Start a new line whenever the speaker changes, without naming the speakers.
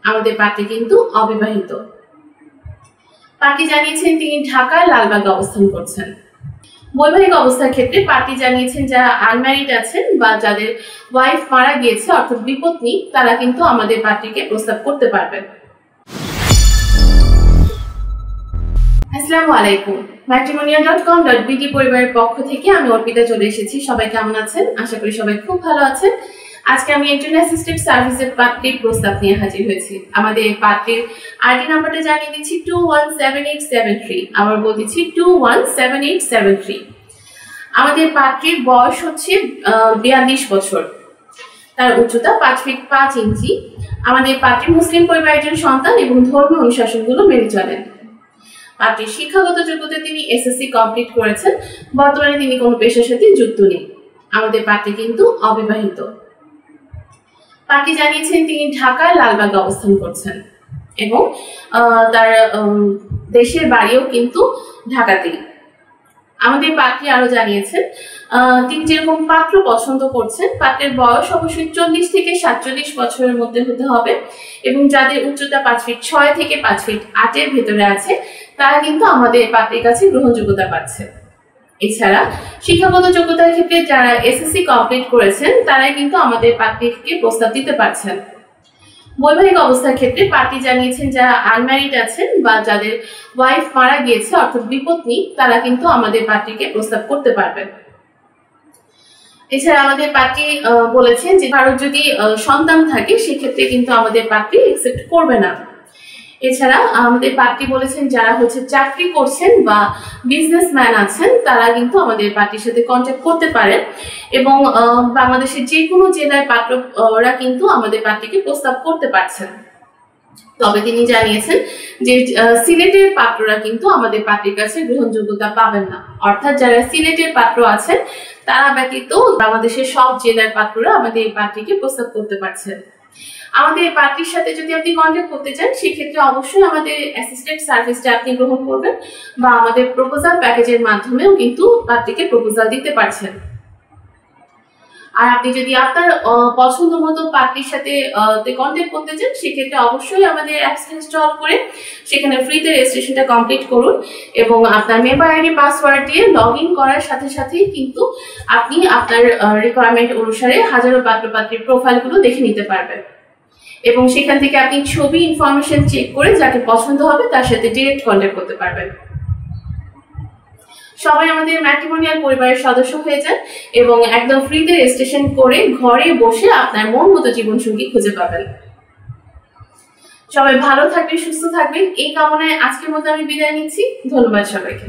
আমাদের পাত্রী কিন্তু অবিবাহিত। পাত্রী জানিয়েছেন তিনি ঢাকার লালবাগে অবস্থান করছেন। বৈবাহিক অবস্থার ক্ষেত্রে পাত্রী জানিয়েছেন যারা আনম্যারিড আছেন বা যাদের ওয়াইফ মারা গিয়েছে অর্থাৎ বিপত্নী, তারা কিন্তু আমাদের পাত্রীকে প্রস্তাব করতে পারবেন। আসসালামু আলাইকুম। matrimonial.com.bd পরিবারের পক্ষ থেকে আমি অর্পিতা চলে এসেছি। সবাই কেমন আছেন? আশা করি সবাই খুব ভালো আছেন। আজকে আমি একজন অ্যাসিস্ট্যান্ট সার্ভিসের পাত্রীর প্রস্তাব নিয়ে হাজির হয়েছি। আমাদের পাত্রীর আইডি নাম্বারটা জানিয়ে দিচ্ছি 217873। আবার বলছি 217873। আমাদের পাত্রীর বয়স হচ্ছে 42 বছর। তার উচ্চতা 5 ফিট 5 ইঞ্চি। আমাদের পাত্রী মুসলিম পরিবারের একজন সন্তান এবং ধর্মীয় অনুশাসনগুলো মেনে চলেন। পাত্রীর শিক্ষাগত যোগ্যতা তিনি এসএসসি কমপ্লিট করেছেন। বর্তমানে তিনি কোনো পেশার সাথে যুক্ত নেই। আমাদের পাত্রী কিন্তু অবিবাহিত। পাত্রী জানিয়েছেন তিনি ঢাকার লালবাগে অবস্থান করছেন এবং তার দেশের বাড়িও কিন্তু ঢাকাতেই। আমাদের পাত্রী আরো জানিয়েছেন তিনি যেরকম পাত্র পছন্দ করছেন, পাত্রের বয়স অবশ্যই 40 থেকে 47 বছরের মধ্যে হতে হবে এবং যাদের উচ্চতা 5 ফিট 6 থেকে 5 ফিট 8 এর ভেতরে আছে তারা কিন্তু আমাদের পাত্রীর কাছে গ্রহণযোগ্যতা পাচ্ছে। এছাড়া শিক্ষাগত যোগ্যতার ক্ষেত্রে যারা এসএসসি কমপ্লিট করেছেন তারাই কিন্তু আমাদের পাত্রীকে প্রস্তাব দিতে পারছেন। বৈবাহিক অবস্থার ক্ষেত্রে পাত্রী জানিয়েছেন যারা আনম্যারিড আছেন বা যাদের ওয়াইফ মারা গিয়েছে অর্থাৎ বিপত্নী, তারা কিন্তু আমাদের পাত্রীকে প্রস্তাব করতে পারবেন। এছাড়া আমাদের পাত্রী বলেছেন যে কারোর যদি সন্তান থাকে সেক্ষেত্রে কিন্তু আমাদের পাত্রী অ্যাকসেপ্ট করবে না। এছাড়া আমাদের পাত্রী বলেছেন যারা চাকরি করছেন বা বিজনেসম্যান আছেন তারা কিন্তু আমাদের পাত্রীর সাথে কন্ট্যাক্ট করতে পারেন এবং বাংলাদেশের যে কোনো জেলার পাত্ররা কিন্তু আমাদের পাত্রীকে প্রস্তাব করতে পারছেন। তবে তিনি জানিয়েছেন যে সিলেটের পাত্ররা কিন্তু আমাদের পাত্রীর কাছে গ্রহণযোগ্যতা পাবেন না। অর্থাৎ যারা সিলেটের পাত্র আছেন তারা ব্যতীত বাংলাদেশের সব জেলার পাত্ররা আমাদের এই পাত্রীকে প্রস্তাব করতে পারছেন। আমাদের পাত্রীর সাথে যদি আপনি কন্ট্যাক্ট করতে চান সেক্ষেত্রে অবশ্যই আমাদের অ্যাসিস্ট্যান্ট সার্ভিসটা আপনি গ্রহণ করবেন বা আমাদের প্রপোজাল প্যাকেজের মাধ্যমেও কিন্তু পাত্রীকে প্রপোজাল দিতে পারছেন। আর আপনি যদি আপনার পছন্দ মতো পাত্রীর সাথে কন্ট্যাক্ট করতে চান সেক্ষেত্রে অবশ্যই আমাদের অ্যাপস ইনস্টল করে সেখানে ফ্রিতে রেজিস্ট্রেশনটা কমপ্লিট করুন এবং আপনার মেম্বার আইডি পাসওয়ার্ড দিয়ে লগ ইন করার সাথে সাথেই কিন্তু আপনি আপনার রিকোয়ারমেন্ট অনুসারে হাজারো পাত্রপাত্রীর প্রোফাইলগুলো দেখে নিতে পারবেন এবং সেখান থেকে আপনি ছবি ইনফরমেশন চেক করে যাকে পছন্দ হবে তার সাথে ডিরেক্ট কন্ট্যাক্ট করতে পারবেন। সবাই আমাদের ম্যাট্রিমোনিয়াল পরিবারের সদস্য হয়ে যান এবং একদম ফ্রিতে রেজিস্ট্রেশন করে ঘরে বসে আপনার মন মতো জীবনসঙ্গী খুঁজে পাবেন। সবাই ভালো থাকবেন, সুস্থ থাকবেন এই কামনায় আজকের মতো আমি বিদায় নিচ্ছি। ধন্যবাদ সবাইকে।